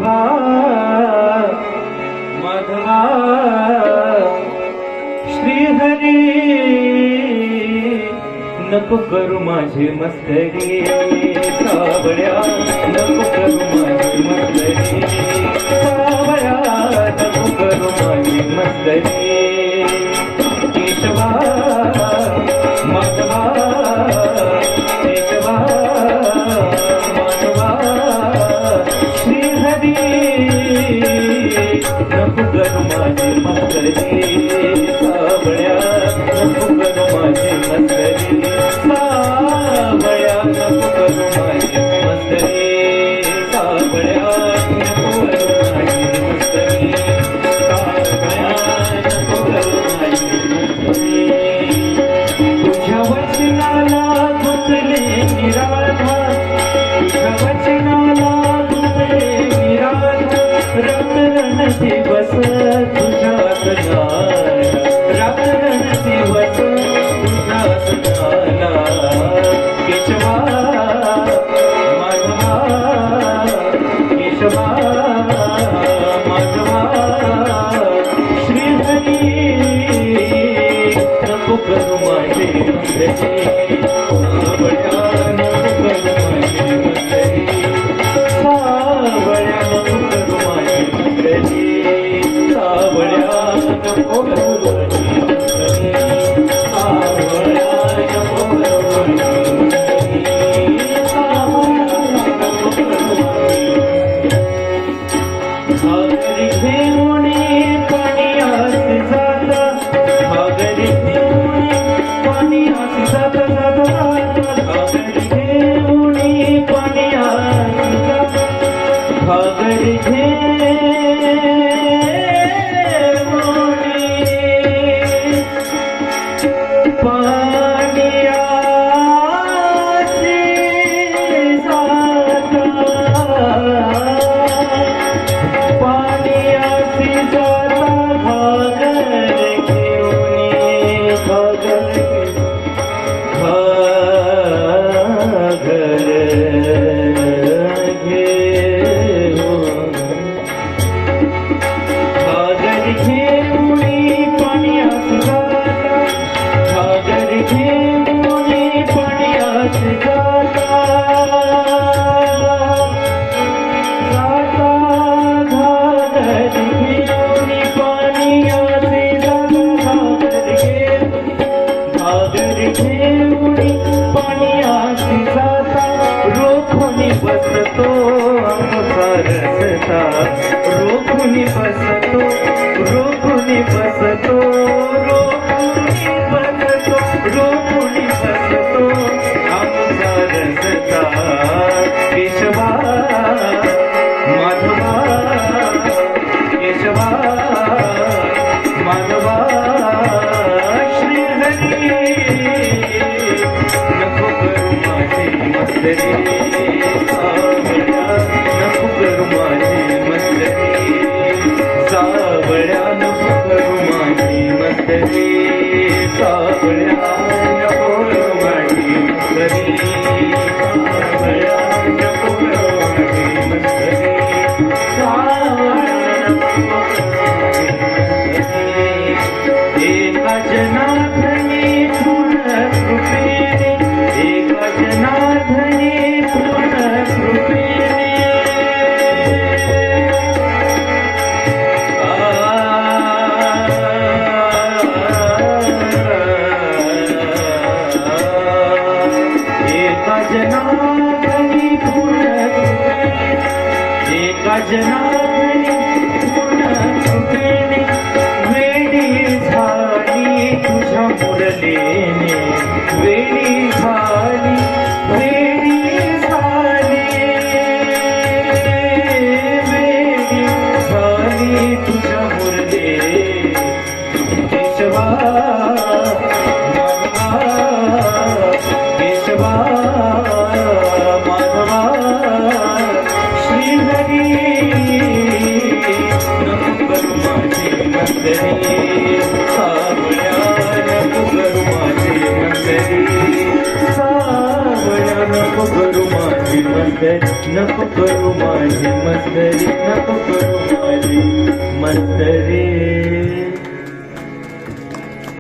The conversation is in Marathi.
माधवा श्रीहरी नको करू माझी मस्करी सावळ्या नको करू माझी मस्करी सावळ्या नको करू माझी मस्करी केशवा माधवा केशवा माधवा श्रीहरी नको करू माझी मस्करी सावळ्या नको करू माझी मस्करी सावळ्या नको करू माझी मस्करी सावळ्या नको करू माझी मस्करी सावळ्या नको करू माझी मस्करी तुझ्या वचनाला गुंतले निराधा तुझ्या वचनाला गुंतले निराधा रंगरण दिवस तुझ्या सणाला रंगरण दिवस तुझ्या सणाला केशवा माधवा केशवा माधवा श्रीहरी नको करू माझी मस्करी सावळ्या नको करू माझी मस्करी सावळ्या नको करू माझी मस्करी सावळ्या नको करू माझी मस्करी सावळ्या नको करू माझी मस्करी सावळ्या नको करू माझी घागरी घेऊन पाण्यात जाता घागरी घेऊन पाण्यात जाता घागरी घेऊन पाण्यात जाता घागरी बसतो रस्ता रोखुनी बसतो रोखुनी बसतो रोखुनी बसतो रोखुनी बसतो आमचा रस्ता केशवा माधवा केशवा माधवा श्रीहरी नको करू माझी मस्करी नको करू माझी मस्करी सावळ्या नको करू माझी मस्करी सावळ्या नको करू माझी मस्करी सावळ्या नको करू माझी मस्करी सावळ्या नको करू माझी मस्करी एका जनार्दनी पूर्ण कृपेने एका जनार्दनी पूर्ण कृपेने एका जनार्दनी पूर्ण कृपेने एका जनार्दनी पूर्ण कृपेने वेडी झाली तुझ्या मुरलेने वेडी झाली वेडी झाली वेडी झाली तुझ्या मुरले केशवा माधवा केशवा माधवा श्रीहरी मस्करी नको करू माझी मस्करी नको